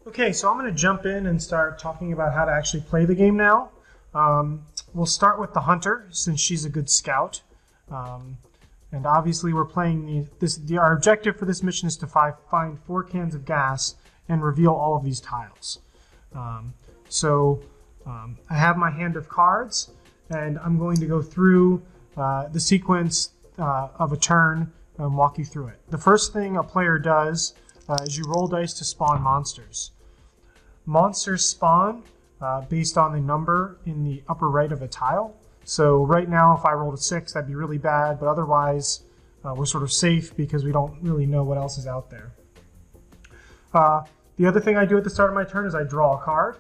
Okay, so I'm going to jump in and start talking about how to actually play the game now. We'll start with the hunter, since she's a good scout. And obviously we're playing our objective for this mission is to find 4 cans of gas and reveal all of these tiles. I have my hand of cards, and I'm going to go through the sequence of a turn and walk you through it. The first thing a player does is you roll dice to spawn monsters. Monsters spawn based on the number in the upper right of a tile. So right now, if I rolled a 6, that'd be really bad, but otherwise we're sort of safe because we don't really know what else is out there. The other thing I do at the start of my turn is I draw a card,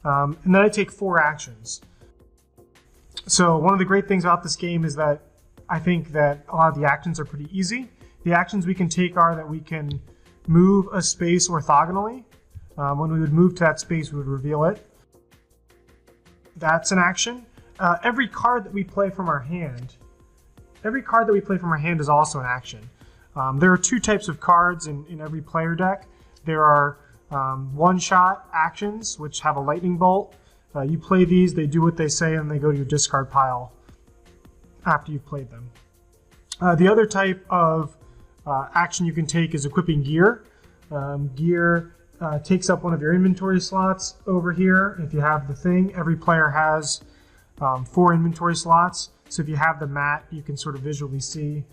and then I take 4 actions. So one of the great things about this game is that I think that a lot of the actions are pretty easy. The actions we can take are that we can move a space orthogonally. When we would move to that space, we would reveal it. That's an action. Every card that we play from our hand is also an action. There are 2 types of cards in every player deck. There are one-shot actions, which have a lightning bolt. You play these, they do what they say, and they go to your discard pile after you've played them. The other type of action you can take is equipping gear. Gear takes up one of your inventory slots over here. If you have the thing, every player has 4 inventory slots. So if you have the mat, you can sort of visually see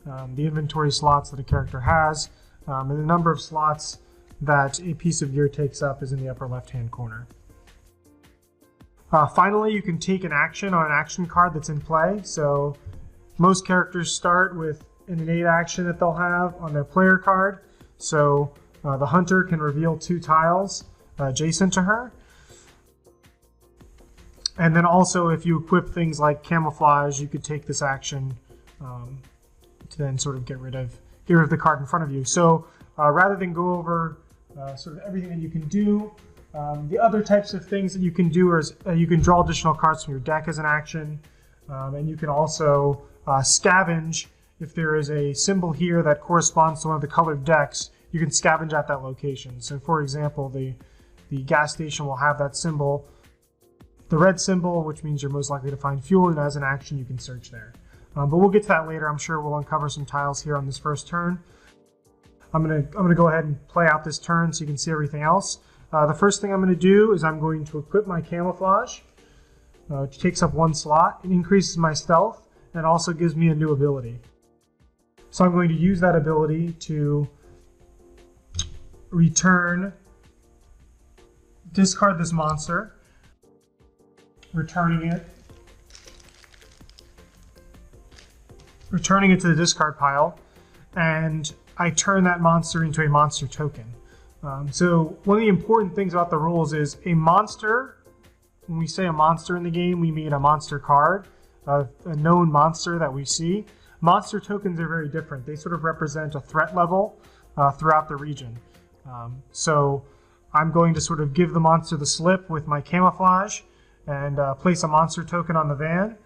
the inventory slots that a character has. And the number of slots that a piece of gear takes up is in the upper left-hand corner. Finally, you can take an action on an action card that's in play. So most characters start with an innate action that they'll have on their player card. So the hunter can reveal 2 tiles adjacent to her. And then also, if you equip things like camouflage, you could take this action to then sort of get rid of the card in front of you. So rather than go over sort of everything that you can do, the other types of things that you can do is you can draw additional cards from your deck as an action, and you can also scavenge. If there is a symbol here that corresponds to one of the colored decks, you can scavenge at that location. So for example, the gas station will have that symbol, the red symbol, which means you're most likely to find fuel, and as an action you can search there. But we'll get to that later. I'm sure we'll uncover some tiles here on this first turn. I'm gonna go ahead and play out this turn so you can see everything else. The first thing I'm going to do is I'm going to equip my camouflage, which takes up 1 slot. It increases my stealth and also gives me a new ability. So I'm going to use that ability to discard this monster, returning it to the discard pile, and I turn that monster into a monster token. So one of the important things about the rules is a monster, when we say a monster in the game, we mean a monster card, a known monster that we see. Monster tokens are very different. They sort of represent a threat level throughout the region. So I'm going to sort of give the monster the slip with my camouflage and place a monster token on the van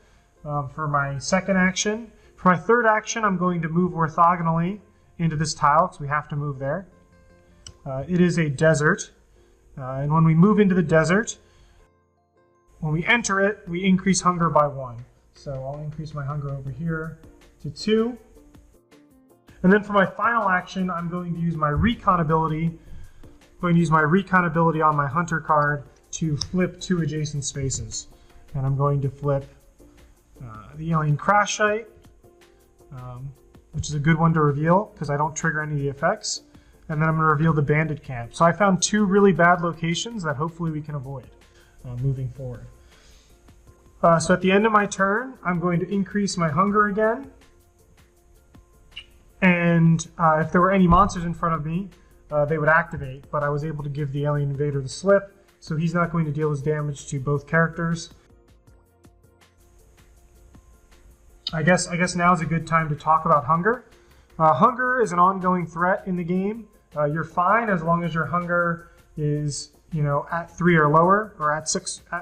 for my second action. For my third action, I'm going to move orthogonally into this tile because we have to move there. It is a desert, and when we move into the desert, when we enter it, we increase hunger by 1. So I'll increase my hunger over here to 2. And then for my final action, I'm going to use my recon ability. I'm going to use my recon ability on my hunter card to flip 2 adjacent spaces. And I'm going to flip the alien crash site, which is a good one to reveal because I don't trigger any of the effects. And then I'm going to reveal the bandit camp. So I found 2 really bad locations that hopefully we can avoid moving forward. So at the end of my turn, I'm going to increase my hunger again. And if there were any monsters in front of me, they would activate. But I was able to give the alien invader the slip, so he's not going to deal his damage to both characters. I guess now is a good time to talk about hunger. Hunger is an ongoing threat in the game. You're fine as long as your hunger is, at 3 or lower, or at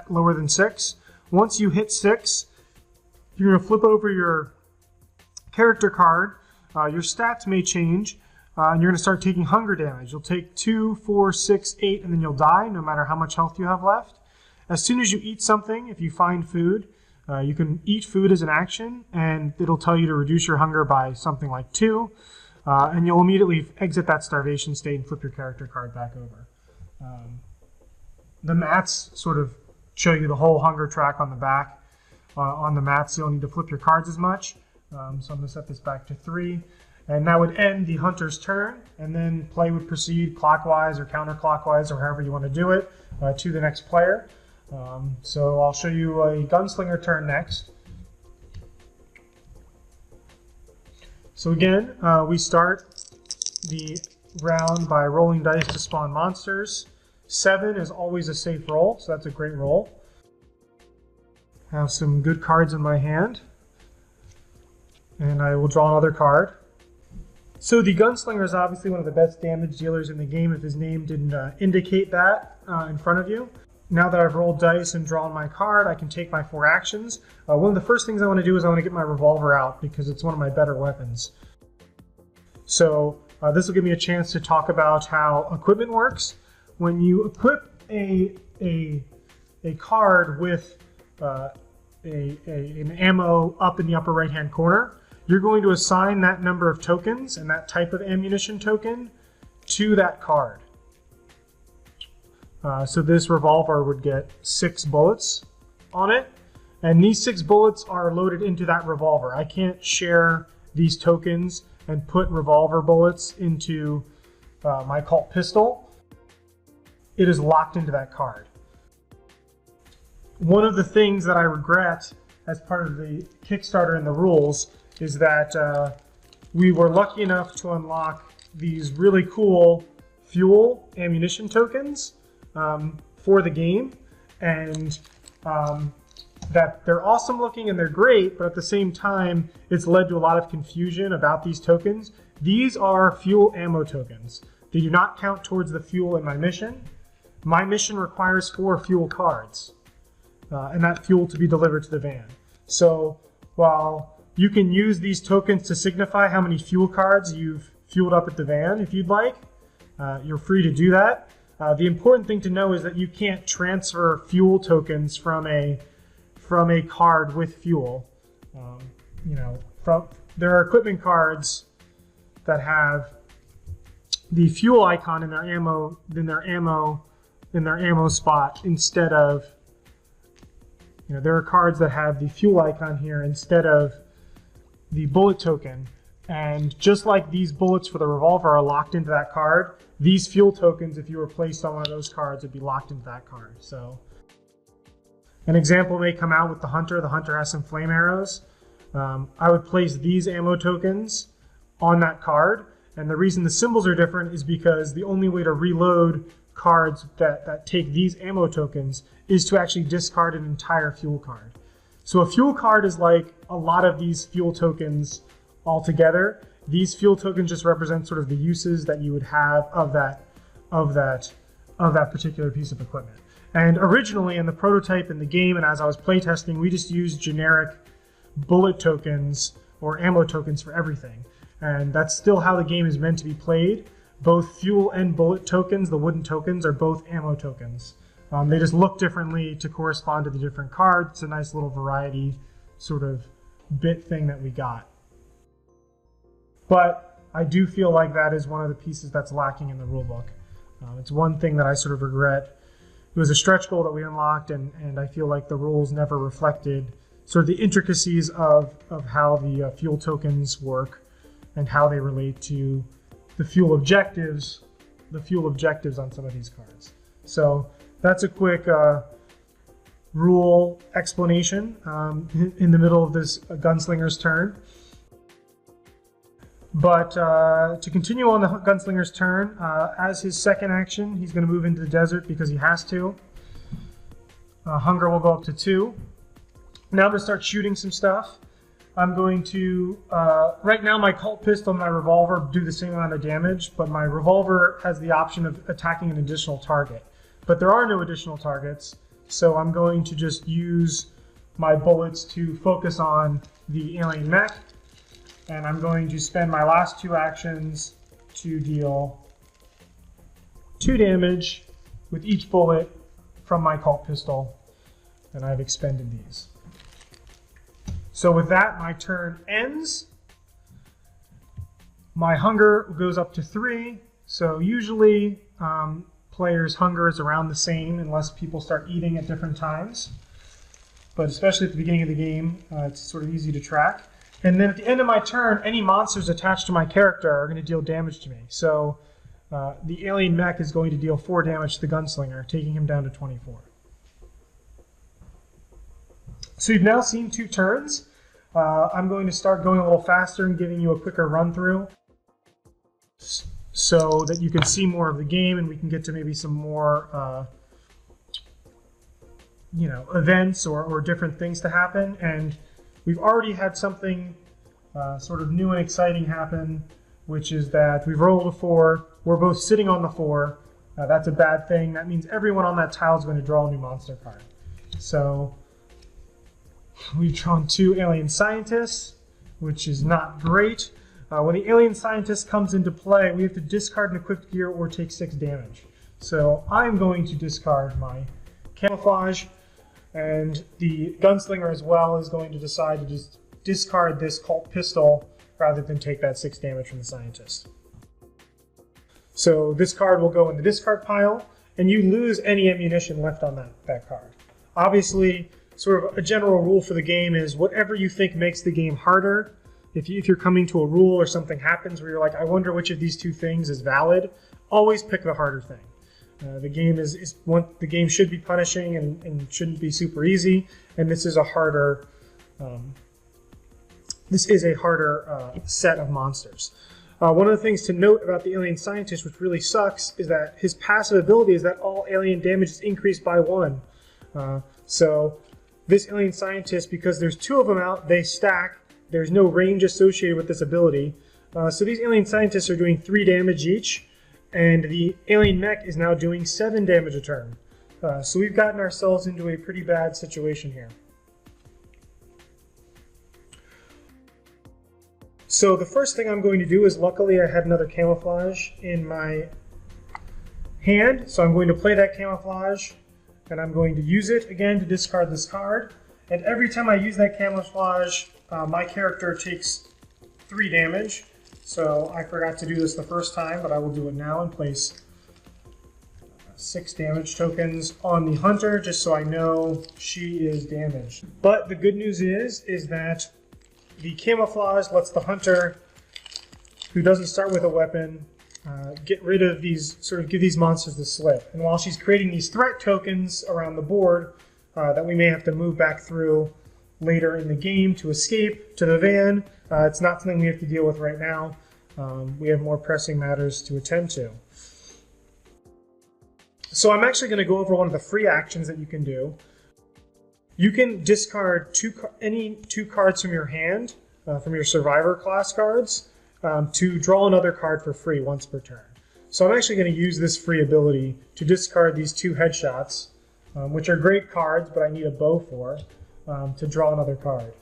lower than 6. Once you hit 6, you're going to flip over your character card. Your stats may change. and you're going to start taking hunger damage. You'll take 2, 4, 6, 8, and then you'll die no matter how much health you have left. As soon as you eat something, if you find food, you can eat food as an action, and it'll tell you to reduce your hunger by something like 2, and you'll immediately exit that starvation state and flip your character card back over. The mats sort of show you the whole hunger track on the back. On the mats, you don't need to flip your cards as much. So I'm going to set this back to 3. And that would end the hunter's turn, and then play would proceed clockwise or counterclockwise, or however you want to do it, to the next player. So I'll show you a gunslinger turn next. So again, we start the round by rolling dice to spawn monsters. 7 is always a safe roll, so that's a great roll. I have some good cards in my hand, and I will draw another card. So the gunslinger is obviously one of the best damage dealers in the game if his name didn't indicate that in front of you. Now that I've rolled dice and drawn my card, I can take my 4 actions. One of the first things I want to do is I want to get my revolver out because it's one of my better weapons. So this will give me a chance to talk about how equipment works. When you equip a card with an ammo up in the upper right hand corner, you're going to assign that number of tokens and that type of ammunition token to that card. So this revolver would get 6 bullets on it, and these 6 bullets are loaded into that revolver. I can't share these tokens and put revolver bullets into my Colt pistol. It is locked into that card. One of the things that I regret as part of the Kickstarter and the rules is that we were lucky enough to unlock these really cool fuel ammunition tokens for the game, and that they're awesome looking and they're great, but at the same time it's led to a lot of confusion about these tokens. These are fuel ammo tokens. They do not count towards the fuel in my mission. My mission requires 4 fuel cards, and that fuel to be delivered to the van. So while you can use these tokens to signify how many fuel cards you've fueled up at the van if you'd like, you're free to do that. The important thing to know is that you can't transfer fuel tokens from a card with fuel. There are equipment cards that have the fuel icon in their ammo spot instead of, there are cards that have the fuel icon here instead of the bullet token. And just like these bullets for the revolver are locked into that card, these fuel tokens, if you were placed on one of those cards, would be locked into that card. So an example may come out with the hunter. The hunter has some flame arrows. I would place these ammo tokens on that card. And the reason the symbols are different is because the only way to reload cards that take these ammo tokens is to actually discard an entire fuel card. So a fuel card is like a lot of these fuel tokens all together. These fuel tokens just represent sort of the uses that you would have of that particular piece of equipment. And originally in the prototype in the game, and as I was playtesting, we just used generic bullet tokens or ammo tokens for everything. And that's still how the game is meant to be played. Both fuel and bullet tokens, the wooden tokens, are both ammo tokens. They just look differently to correspond to the different cards. It's a nice little variety sort of bit thing that we got. But I do feel like that is one of the pieces that's lacking in the rulebook. It's one thing that I sort of regret. It was a stretch goal that we unlocked, and I feel like the rules never reflected sort of the intricacies of how the fuel tokens work and how they relate to the fuel objectives on some of these cards. So that's a quick rule explanation in the middle of this gunslinger's turn. But to continue on the gunslinger's turn, as his second action, he's going to move into the desert because he has to. Hunger will go up to 2. Now I'm going to start shooting some stuff. I'm going to, right now my Colt pistol and my revolver do the same amount of damage, but my revolver has the option of attacking an additional target. But there are no additional targets, so I'm going to just use my bullets to focus on the alien mech. And I'm going to spend my last 2 actions to deal 2 damage with each bullet from my Colt pistol, and I've expended these. So with that, my turn ends. My hunger goes up to 3, so usually players' hunger is around the same unless people start eating at different times. But especially at the beginning of the game, it's sort of easy to track. And then at the end of my turn, any monsters attached to my character are going to deal damage to me. So the alien mech is going to deal 4 damage to the gunslinger, taking him down to 24. So you've now seen 2 turns. I'm going to start going a little faster and giving you a quicker run through so that you can see more of the game and we can get to maybe some more events or different things to happen. And we've already had something sort of new and exciting happen, which is that we've rolled a 4. We're both sitting on the 4. That's a bad thing. That means everyone on that tile is going to draw a new monster card. So we've drawn 2 alien scientists, which is not great. When the alien scientist comes into play, we have to discard an equipped gear or take 6 damage. So I'm going to discard my camouflage, and the gunslinger as well is going to decide to just discard this Colt pistol rather than take that 6 damage from the scientist. So this card will go in the discard pile, and you lose any ammunition left on that card. Obviously, sort of a general rule for the game is whatever you think makes the game harder. If you're coming to a rule or something happens where you're like, I wonder which of these 2 things is valid, always pick the harder thing. The game should be punishing and shouldn't be super easy, and this is a harder set of monsters. One of the things to note about the alien scientist, which really sucks, is that his passive ability is that all alien damage is increased by 1. So this alien scientist, because there's 2 of them out, they stack. There's no range associated with this ability. So these alien scientists are doing 3 damage each, and the alien mech is now doing 7 damage a turn. So we've gotten ourselves into a pretty bad situation here. So the first thing I'm going to do is, luckily I had another camouflage in my hand, so I'm going to play that camouflage, and I'm going to use it again to discard this card. And every time I use that camouflage, my character takes 3 damage. So I forgot to do this the first time, but I will do it now and place 6 damage tokens on the hunter, just so I know she is damaged. But the good news is that the camouflage lets the hunter, who doesn't start with a weapon, get rid of these, sort of give these monsters the slip. And while she's creating these threat tokens around the board that we may have to move back through later in the game to escape to the van, it's not something we have to deal with right now. We have more pressing matters to attend to. So I'm actually going to go over one of the free actions that you can do. You can discard any 2 cards from your hand, from your survivor class cards, to draw another card for free once per turn. So I'm actually going to use this free ability to discard these 2 headshots, which are great cards, but I need a bow for, to draw another card.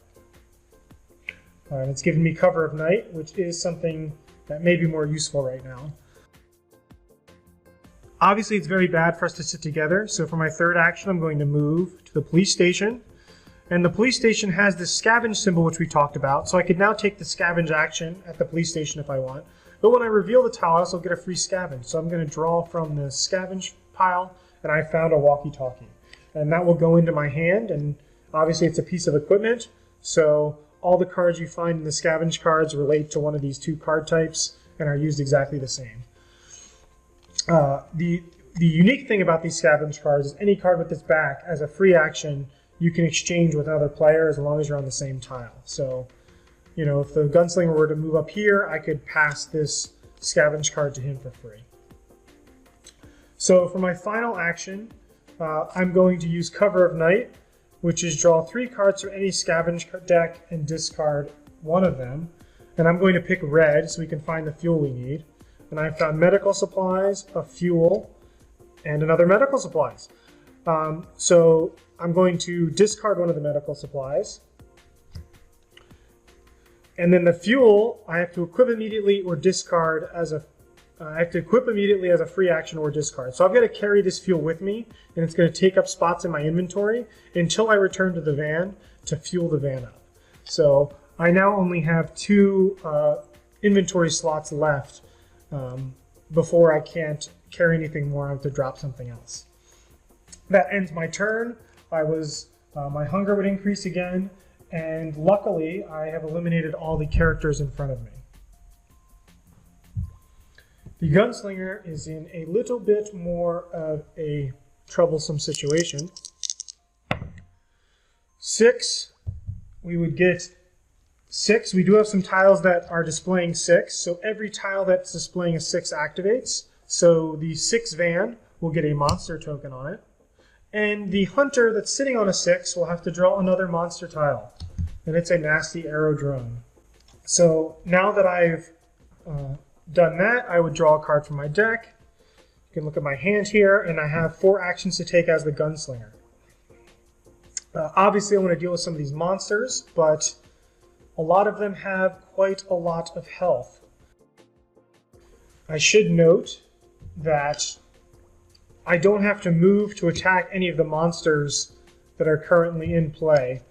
It's given me Cover of Night, which is something that may be more useful right now. Obviously, it's very bad for us to sit together, so for my third action, I'm going to move to the police station. And the police station has this scavenge symbol, which we talked about, so I could now take the scavenge action at the police station if I want. But when I reveal the tile, I also get a free scavenge. So I'm going to draw from the scavenge pile, and I found a walkie-talkie. And that will go into my hand, and obviously it's a piece of equipment, so all the cards you find in the scavenge cards relate to one of these 2 card types and are used exactly the same. The unique thing about these scavenge cards is any card with this back, as a free action, you can exchange with another player as long as you're on the same tile. So, you know, if the gunslinger were to move up here, I could pass this scavenge card to him for free. So for my final action, I'm going to use Cover of Night, which is draw 3 cards from any scavenge deck and discard 1 of them. And I'm going to pick red so we can find the fuel we need. And I found medical supplies, a fuel, and another medical supplies. So I'm going to discard 1 of the medical supplies. And then the fuel, I have to equip immediately or discard as a I have to equip immediately as a free action or discard. So I've got to carry this fuel with me, and it's going to take up spots in my inventory until I return to the van to fuel the van up. So I now only have 2 inventory slots left before I can't carry anything more. I have to drop something else. That ends my turn. My hunger would increase again, and luckily I have eliminated all the characters in front of me. The gunslinger is in a little bit more of a troublesome situation. 6, we would get 6. We do have some tiles that are displaying 6, so every tile that's displaying a 6 activates. So the 6 van will get a monster token on it. And the hunter that's sitting on a 6 will have to draw another monster tile. And it's a nasty arrow drone. So now that I've done that, I would draw a card from my deck. You can look at my hand here, and I have 4 actions to take as the gunslinger. Obviously, I want to deal with some of these monsters, but a lot of them have quite a lot of health. I should note that I don't have to move to attack any of the monsters that are currently in play.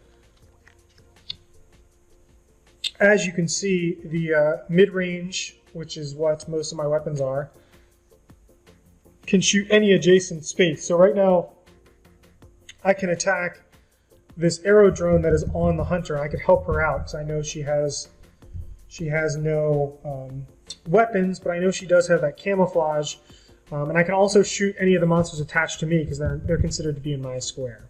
As you can see, the mid-range, which is what most of my weapons are, can shoot any adjacent space. So right now, I can attack this arrow drone that is on the hunter. I could help her out because I know she has no weapons, but I know she does have that camouflage. And I can also shoot any of the monsters attached to me because they're considered to be in my square.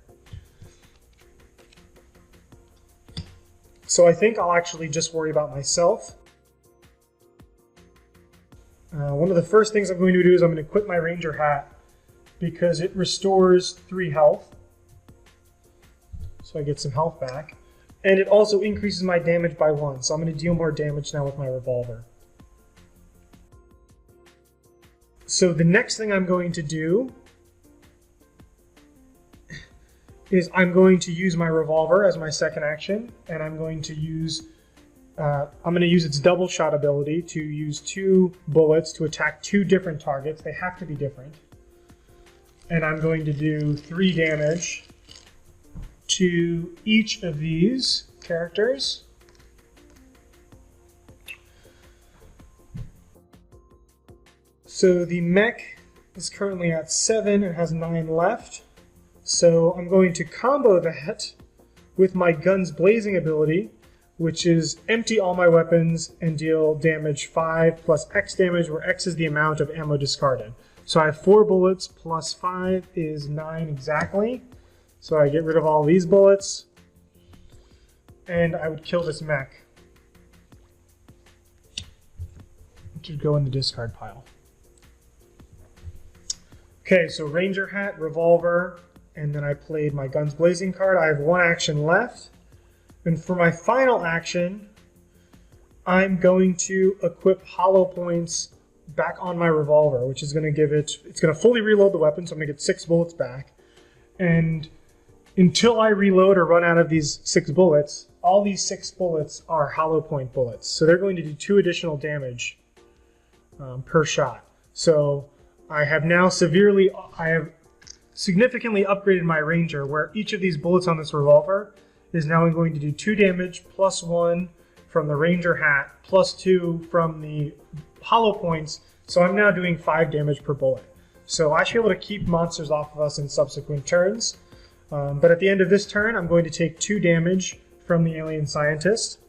So I think I'll actually just worry about myself. One of the first things I'm going to do is I'm going to equip my ranger hat because it restores 3 health. So I get some health back. And it also increases my damage by 1. So I'm going to deal more damage now with my revolver. So the next thing I'm going to do is I'm going to use my revolver as my second action, and I'm going to use its double shot ability to use 2 bullets to attack 2 different targets. They have to be different. And I'm going to do 3 damage to each of these characters. So the mech is currently at 7 and has 9 left. So I'm going to combo that with my Guns Blazing ability, which is empty all my weapons and deal damage 5 plus X damage, where X is the amount of ammo discarded. So I have 4 bullets plus 5 is 9 exactly. So I get rid of all these bullets, and I would kill this mech, which would go in the discard pile. Okay, so Ranger Hat, Revolver, and then I played my Guns Blazing card. I have 1 action left. And for my final action, I'm going to equip hollow points back on my revolver, which is going to give it's going to fully reload the weapon, so I'm going to get 6 bullets back. And until I reload or run out of these 6 bullets, all these 6 bullets are hollow point bullets. So they're going to do 2 additional damage per shot. So I have significantly upgraded my Ranger, where each of these bullets on this revolver is now going to do 2 damage, plus 1 from the Ranger Hat, plus 2 from the hollow points. So I'm now doing 5 damage per bullet. So I should be able to keep monsters off of us in subsequent turns. But at the end of this turn, I'm going to take 2 damage from the alien scientist.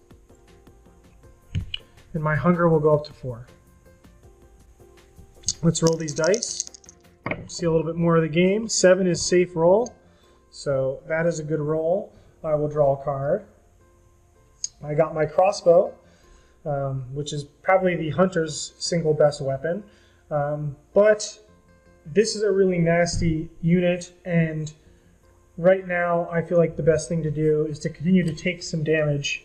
And my hunger will go up to 4. Let's roll these dice. See a little bit more of the game. 7 is safe roll, so that is a good roll. I will draw a card. I got my crossbow, which is probably the hunter's single best weapon. But this is a really nasty unit, and right now I feel like the best thing to do is to continue to take some damage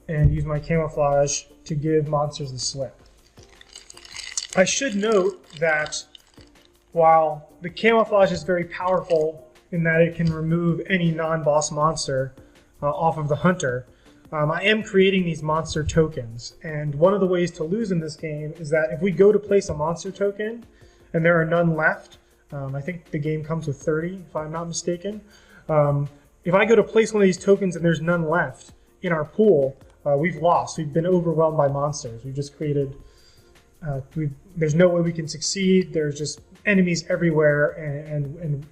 and use my camouflage to give monsters the slip. I should note that while the camouflage is very powerful in that it can remove any non-boss monster off of the hunter, I am creating these monster tokens, and one of the ways to lose in this game is that if we go to place a monster token and there are none left, I think the game comes with 30 if I'm not mistaken. If I go to place one of these tokens and there's none left in our pool, we've lost. We've been overwhelmed by monsters. We've just created, there's no way we can succeed. There's just enemies everywhere,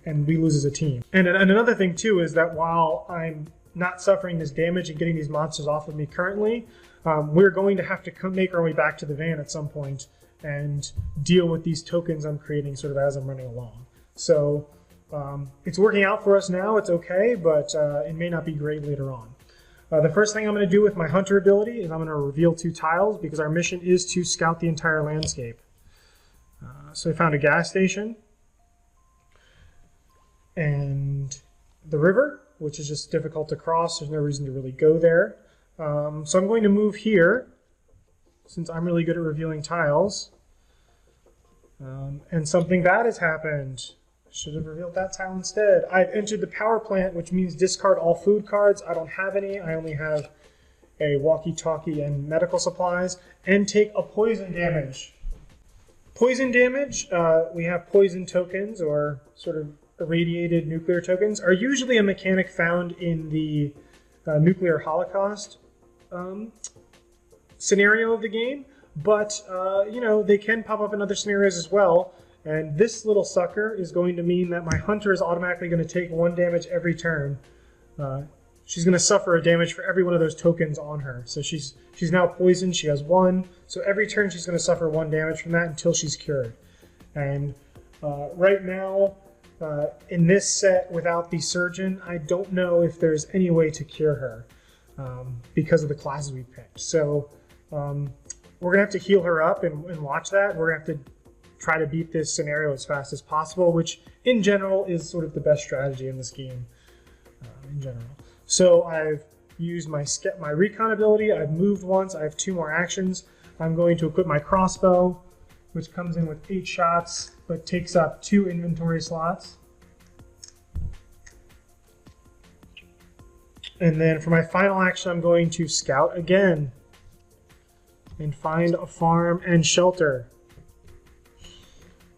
and we lose as a team. And another thing too is that while I'm not suffering this damage and getting these monsters off of me currently, we're going to have to make our way back to the van at some point and deal with these tokens I'm creating sort of as I'm running along. So it's working out for us now, it's okay, but it may not be great later on. The first thing I'm going to do with my hunter ability is I'm going to reveal 2 tiles because our mission is to scout the entire landscape. So I found a gas station and the river, which is just difficult to cross. There's no reason to really go there. So I'm going to move here, since I'm really good at revealing tiles. And something bad has happened. I should have revealed that tile instead. I've entered the power plant, which means discard all food cards. I don't have any. I only have a walkie-talkie and medical supplies, and take a poison damage. Poison damage, we have poison tokens, or sort of irradiated nuclear tokens, are usually a mechanic found in the nuclear holocaust scenario of the game, but you know, they can pop up in other scenarios as well, and this little sucker is going to mean that my hunter is automatically going to take 1 damage every turn. She's going to suffer a damage for every one of those tokens on her. So she's now poisoned, she has 1, so every turn she's going to suffer 1 damage from that until she's cured. And right now, in this set without the surgeon, I don't know if there's any way to cure her because of the classes we picked. So we're going to have to heal her up and watch that. We're going to have to try to beat this scenario as fast as possible, which in general is sort of the best strategy in this game in general. So I've used my recon ability, I've moved once, I have 2 more actions. I'm going to equip my crossbow, which comes in with 8 shots, but takes up 2 inventory slots. And then for my final action, I'm going to scout again and find a farm and shelter.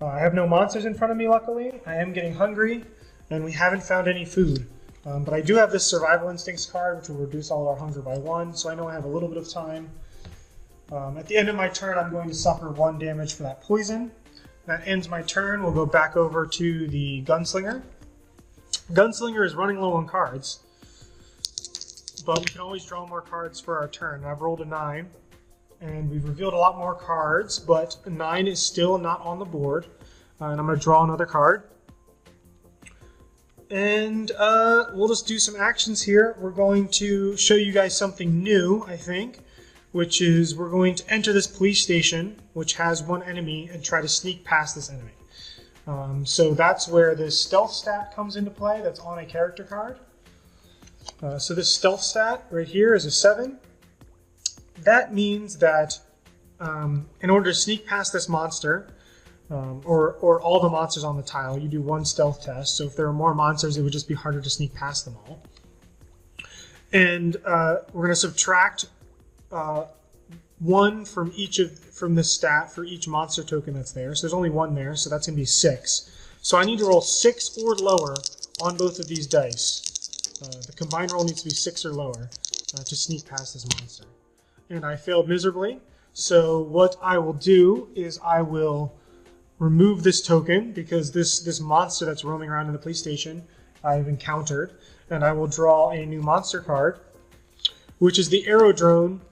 I have no monsters in front of me, luckily. I am getting hungry, and we haven't found any food. But I do have this Survival Instincts card, which will reduce all our hunger by 1, so I know I have a little bit of time. At the end of my turn, I'm going to suffer 1 damage for that poison. That ends my turn. We'll go back over to the Gunslinger. Gunslinger is running low on cards, but we can always draw more cards for our turn. I've rolled a 9, and we've revealed a lot more cards, but a 9 is still not on the board. And I'm going to draw another card. And we'll just do some actions here. We're going to show you guys something new, I think, which is we're going to enter this police station, which has 1 enemy, and try to sneak past this enemy. So that's where this stealth stat comes into play that's on a character card. So this stealth stat right here is a 7. That means that in order to sneak past this monster, or all the monsters on the tile, you do 1 stealth test. So if there are more monsters, it would just be harder to sneak past them all. And we're going to subtract 1 from the stat for each monster token that's there. So there's only 1 there, so that's going to be 6. So I need to roll 6 or lower on both of these dice. The combined roll needs to be 6 or lower to sneak past this monster. And I failed miserably. So what I will do is I will remove this token, because this monster that's roaming around in the police station I've encountered, and I will draw a new monster card, which is the Aerodrone,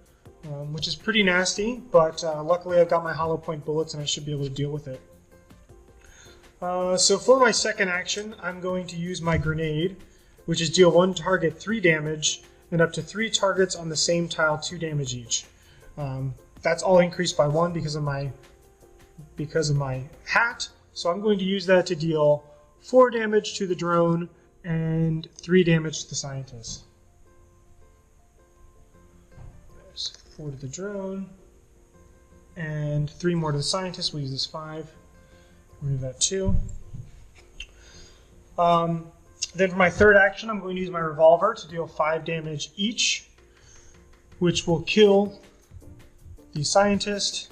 which is pretty nasty, but luckily I've got my hollow point bullets and I should be able to deal with it. So for my second action, I'm going to use my grenade, which is deal 1 target 3 damage, and up to 3 targets on the same tile 2 damage each. That's all increased by 1 because of my hat, so I'm going to use that to deal 4 damage to the drone and 3 damage to the scientist. There's 4 to the drone and 3 more to the scientist. We'll use this 5. Remove that 2. Then for my third action, I'm going to use my revolver to deal 5 damage each. which will kill the scientist.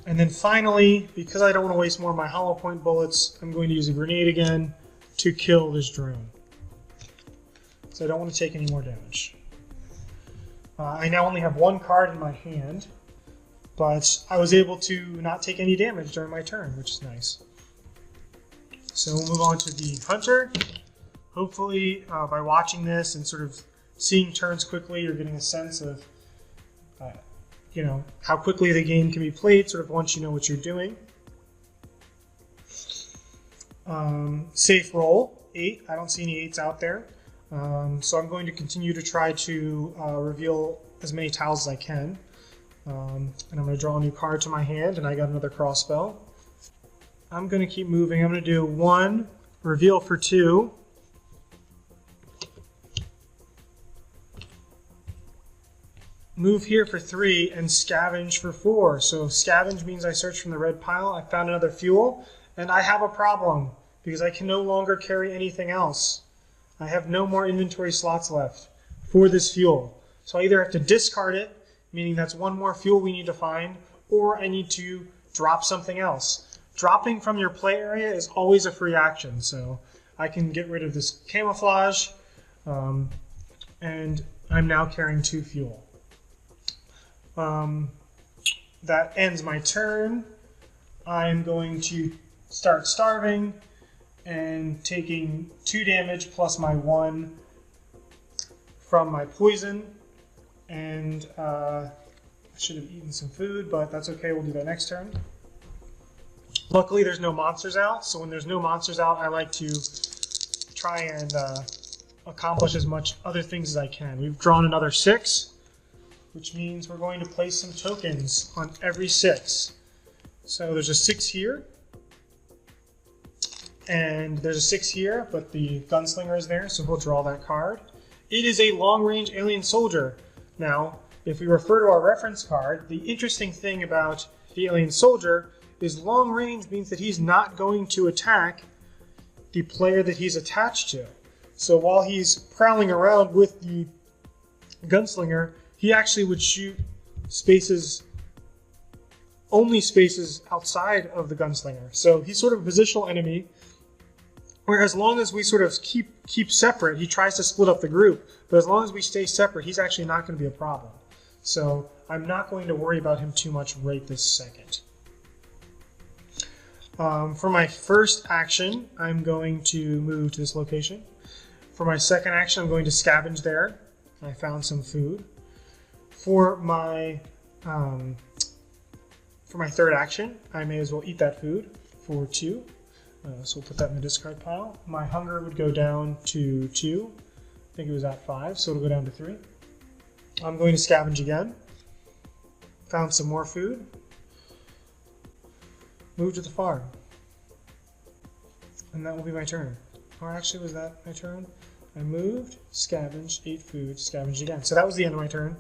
And then finally, because I don't want to waste more of my hollow point bullets, I'm going to use a grenade again to kill this drone. So I don't want to take any more damage. I now only have one card in my hand, but I was able to not take any damage during my turn, which is nice. So we'll move on to the hunter. Hopefully, by watching this and sort of seeing turns quickly, you're getting a sense of how quickly the game can be played, sort of once you know what you're doing. Safe roll, 8. I don't see any 8s out there. So I'm going to continue to try to reveal as many tiles as I can. And I'm going to draw a new card to my hand, and I got another crossbow. I'm going to keep moving. I'm going to do 1, reveal for 2. Move here for 3 and scavenge for 4. So scavenge means I search from the red pile. I found another fuel, and I have a problem because I can no longer carry anything else. I have no more inventory slots left for this fuel. So I either have to discard it, meaning that's one more fuel we need to find, or I need to drop something else. Dropping from your play area is always a free action, so I can get rid of this camouflage, and I'm now carrying 2 fuel. That ends my turn. I'm going to start starving and taking 2 damage plus my 1 from my poison. And I should have eaten some food, but that's okay. We'll do that next turn. Luckily, there's no monsters out. So when there's no monsters out, I like to try and accomplish as much other things as I can. We've drawn another 6. Which means we're going to place some tokens on every 6. So there's a 6 here, and there's a 6 here, but the gunslinger is there, so we'll draw that card. It is a long-range alien soldier. Now, if we refer to our reference card, the interesting thing about the alien soldier is long range means that he's not going to attack the player that he's attached to. So while he's prowling around with the gunslinger, he actually would shoot only spaces outside of the gunslinger. So he's sort of a positional enemy, where as long as we sort of keep separate, he tries to split up the group, but as long as we stay separate, he's actually not going to be a problem. So I'm not going to worry about him too much right this second. For my first action, I'm going to move to this location. For my second action, I'm going to scavenge there. I found some food. For my third action, I may as well eat that food for 2. So we'll put that in the discard pile. My hunger would go down to 2. I think it was at 5, so it'll go down to 3. I'm going to scavenge again. Found some more food. Move to the farm. And that will be my turn. Or actually, was that my turn? I moved, scavenged, ate food, scavenged again. So that was the end of my turn.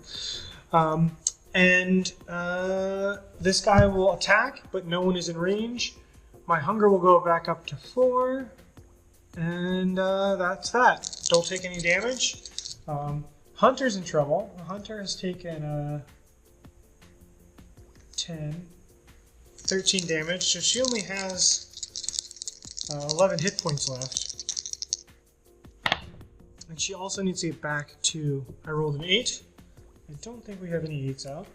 This guy will attack, but no one is in range. My hunger will go back up to 4. And that's that. Don't take any damage. Hunter's in trouble. The hunter has taken 13 damage, so she only has 11 hit points left. And she also needs to get back to, I rolled an 8. I don't think we have any 8s out.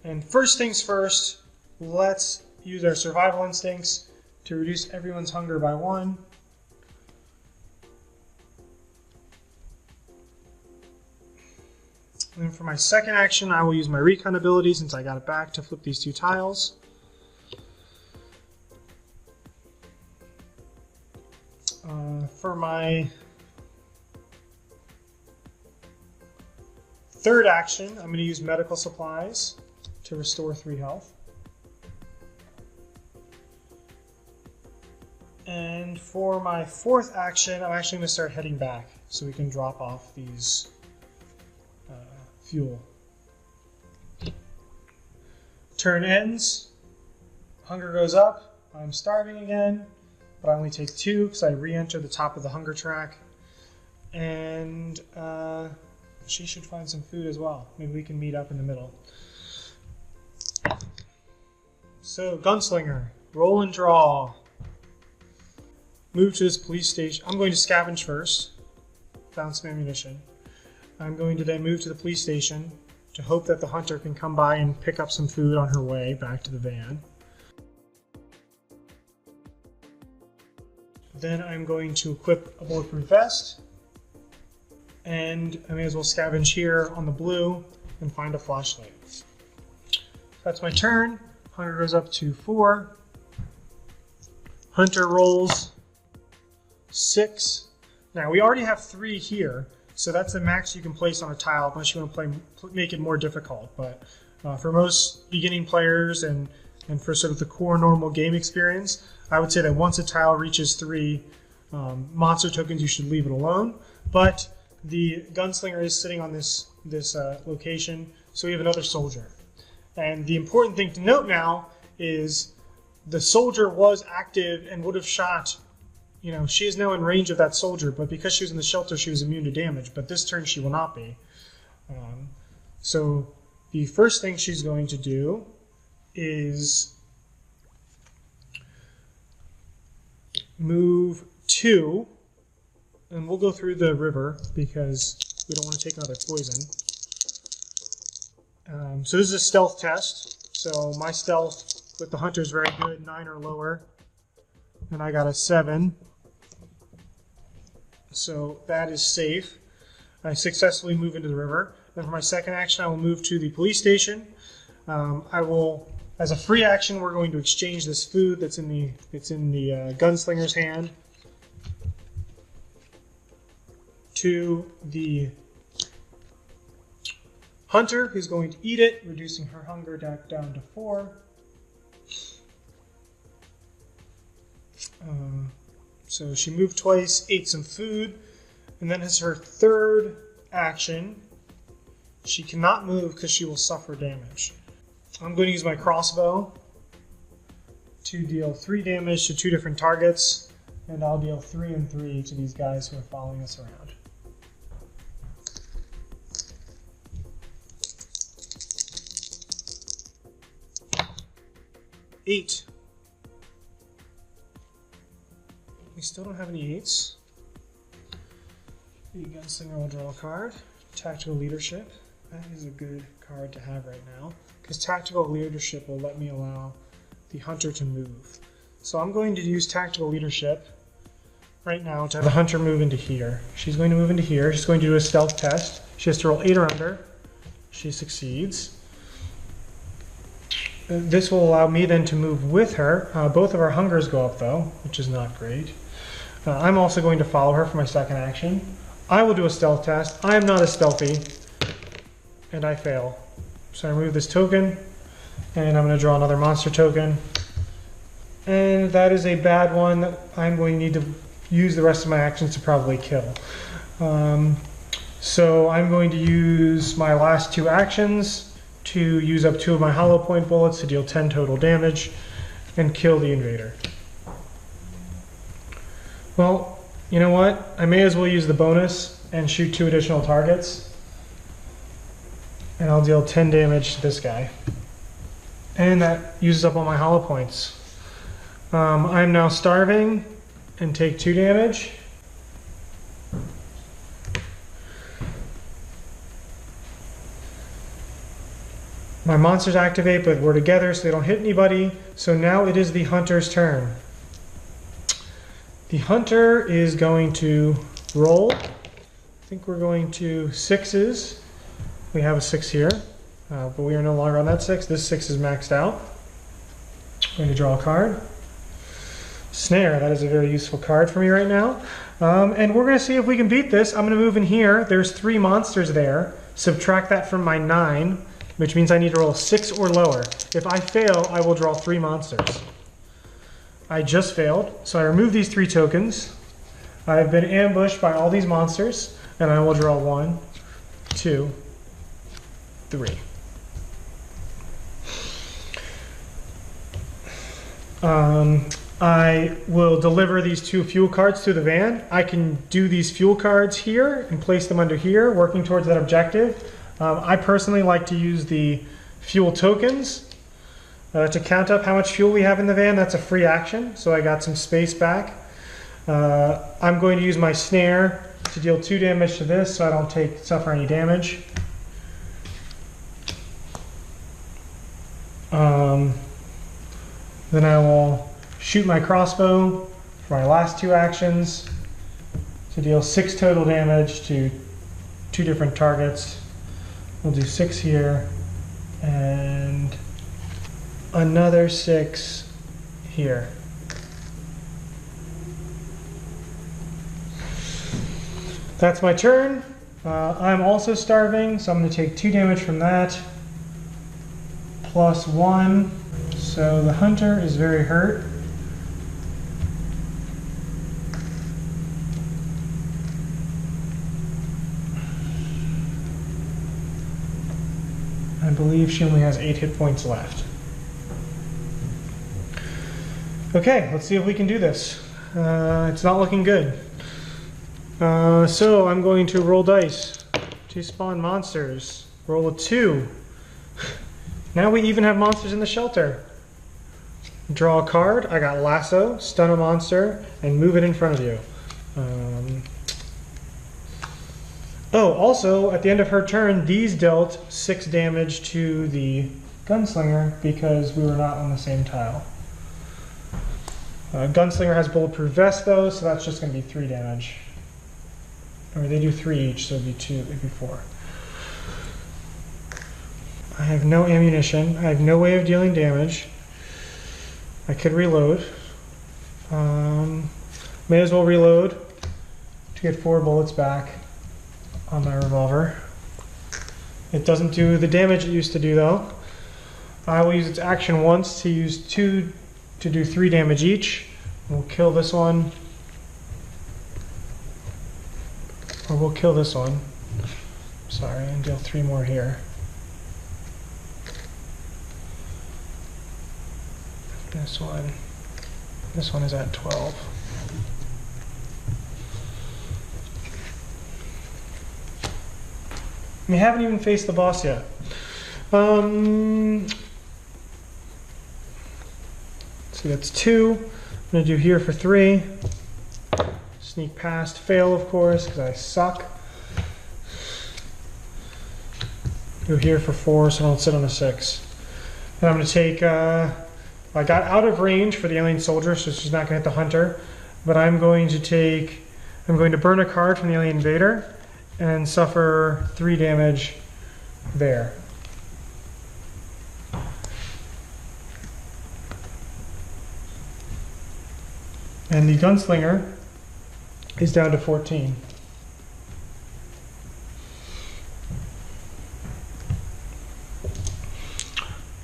And first things first, let's use our survival instincts to reduce everyone's hunger by 1. And then for my second action, I will use my recon ability since I got it back to flip these 2 tiles. For my third action, I'm going to use medical supplies to restore 3 health. And for my fourth action, I'm actually going to start heading back so we can drop off these fuel. Turn ends, hunger goes up, I'm starving again, but I only take 2 because I re-enter the top of the hunger track. And she should find some food as well. Maybe we can meet up in the middle. So, Gunslinger, roll and draw. Move to this police station. I'm going to scavenge first. Found some ammunition. I'm going to then move to the police station to hope that the hunter can come by and pick up some food on her way back to the van. Then I'm going to equip a bulletproof vest. And I may as well scavenge here on the blue and find a flashlight. That's my turn. Hunger goes up to 4. Hunter rolls 6. Now we already have 3 here, so that's the max you can place on a tile unless you want to make it more difficult. But for most beginning players and for sort of the core normal game experience, I would say that once a tile reaches 3 monster tokens, you should leave it alone. But the gunslinger is sitting on this location, so we have another soldier. And the important thing to note now is the soldier was active and would have shot. You know, she is now in range of that soldier, but because she was in the shelter, she was immune to damage. But this turn, she will not be. So the first thing she's going to do is move 2, and we'll go through the river because we don't want to take another poison. So this is a stealth test. So my stealth with the hunter is very good, 9 or lower, and I got a 7. So that is safe. I successfully move into the river. Then for my second action, I will move to the police station. I will, as a free action, we're going to exchange this food that's in the gunslinger's hand to the hunter, who's going to eat it, reducing her hunger down to 4. So she moved twice, ate some food, and then as her third action, she cannot move because she will suffer damage. I'm going to use my crossbow to deal 3 damage to 2 different targets, and I'll deal 3 and 3 to these guys who are following us around. Eight. We still don't have any 8s. The gunslinger will draw a card. Tactical leadership. That is a good card to have right now, because tactical leadership will let me allow the hunter to move. So I'm going to use tactical leadership right now to have the hunter move into here. She's going to move into here. She's going to do a stealth test. She has to roll 8 or under. She succeeds. This will allow me then to move with her. Both of our hungers go up though, which is not great. I'm also going to follow her for my second action. I will do a stealth test. I am not as stealthy, and I fail. So I remove this token, and I'm going to draw another monster token. And that is a bad one that I'm going to need to use the rest of my actions to probably kill. So I'm going to use my last 2 actions to use up 2 of my hollow point bullets to deal 10 total damage and kill the invader. Well, you know what? I may as well use the bonus and shoot 2 additional targets, and I'll deal 10 damage to this guy. And that uses up all my hollow points. I'm now starving and take 2 damage. My monsters activate, but we're together so they don't hit anybody. So now it is the hunter's turn. The hunter is going to roll. I think we're going to 6s. We have a 6 here, but we are no longer on that 6. This 6 is maxed out. I'm going to draw a card. Snare, that is a very useful card for me right now. And we're going to see if we can beat this. I'm going to move in here. There's 3 monsters there. Subtract that from my 9, which means I need to roll 6 or lower. If I fail, I will draw 3 monsters. I just failed, so I remove these 3 tokens. I have been ambushed by all these monsters, and I will draw 1, 2, 3. I will deliver these 2 fuel cards to the van. I can do these fuel cards here and place them under here, working towards that objective. I personally like to use the fuel tokens to count up how much fuel we have in the van. That's a free action, so I got some space back. I'm going to use my snare to deal 2 damage to this so I don't suffer any damage. Then I will shoot my crossbow for my last 2 actions to deal 6 total damage to 2 different targets. We'll do 6 here and another 6 here. That's my turn. I'm also starving, so I'm going to take 2 damage from that, plus 1. So the hunter is very hurt. I believe she only has 8 hit points left. Okay, let's see if we can do this. It's not looking good. So I'm going to roll dice to spawn monsters. Roll a 2. Now we even have monsters in the shelter. Draw a card. I got lasso, stun a monster, and move it in front of you. Oh, also, at the end of her turn, these dealt 6 damage to the gunslinger because we were not on the same tile. Gunslinger has bulletproof vest though, so that's just going to be 3 damage. Or they do 3 each, so it'd be 2, it'd be 4. I have no ammunition. I have no way of dealing damage. I could reload. May as well reload to get 4 bullets back on my revolver. It doesn't do the damage it used to do though. I will use its action once to use 2 to do 3 damage each. We'll kill this one. Or we'll kill this one. Sorry, and deal 3 more here. This one is at 12. We haven't even faced the boss yet. See, that's 2. I'm gonna do here for 3. Sneak past, fail of course, because I suck. Go here for 4, so I don't sit on a 6. Then I'm gonna take, I got out of range for the alien soldier, so she's not gonna hit the hunter, but I'm going to burn a card from the alien invader and suffer 3 damage there. And the gunslinger is down to 14.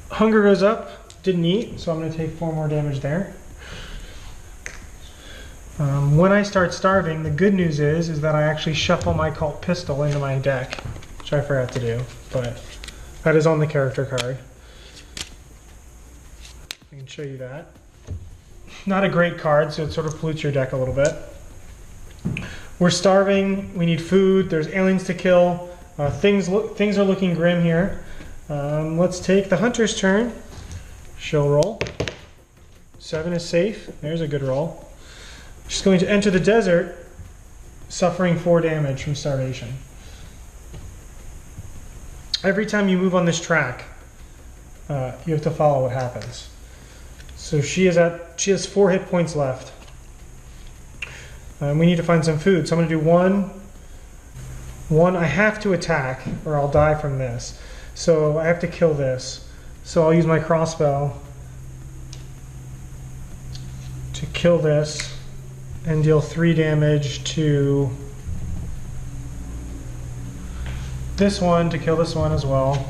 Hunger goes up, didn't eat, so I'm going to take 4 more damage there. When I start starving, the good news is that I actually shuffle my Colt pistol into my deck, which I forgot to do, but that is on the character card. I can show you that. Not a great card, so it sort of pollutes your deck a little bit. We're starving, we need food, there's aliens to kill, things are looking grim here. Let's take the hunter's turn. She'll roll. 7 is safe, there's a good roll. She's going to enter the desert, suffering 4 damage from starvation. Every time you move on this track, you have to follow what happens. So she has 4 hit points left. We need to find some food. So I'm going to do 1. I have to attack or I'll die from this. So I have to kill this. So I'll use my crossbow to kill this and deal 3 damage to this one to kill this one as well.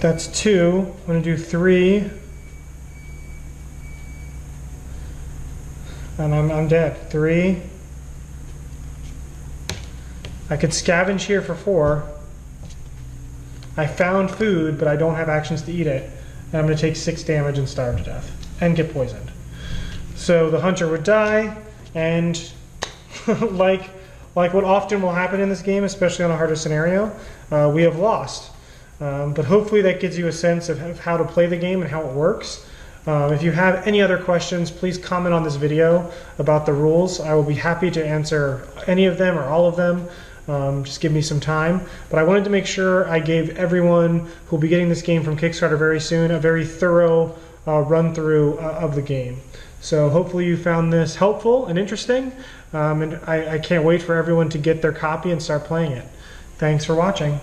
That's 2. I'm going to do 3. And I'm dead. 3. I could scavenge here for 4. I found food, but I don't have actions to eat it. And I'm going to take 6 damage and starve to death. And get poisoned. So the hunter would die, and like what often will happen in this game, especially on a harder scenario, we have lost. But hopefully that gives you a sense of how to play the game and how it works. If you have any other questions, please comment on this video about the rules. I will be happy to answer any of them or all of them. Just give me some time. But I wanted to make sure I gave everyone who will be getting this game from Kickstarter very soon a very thorough run-through of the game. So hopefully you found this helpful and interesting, and I can't wait for everyone to get their copy and start playing it. Thanks for watching.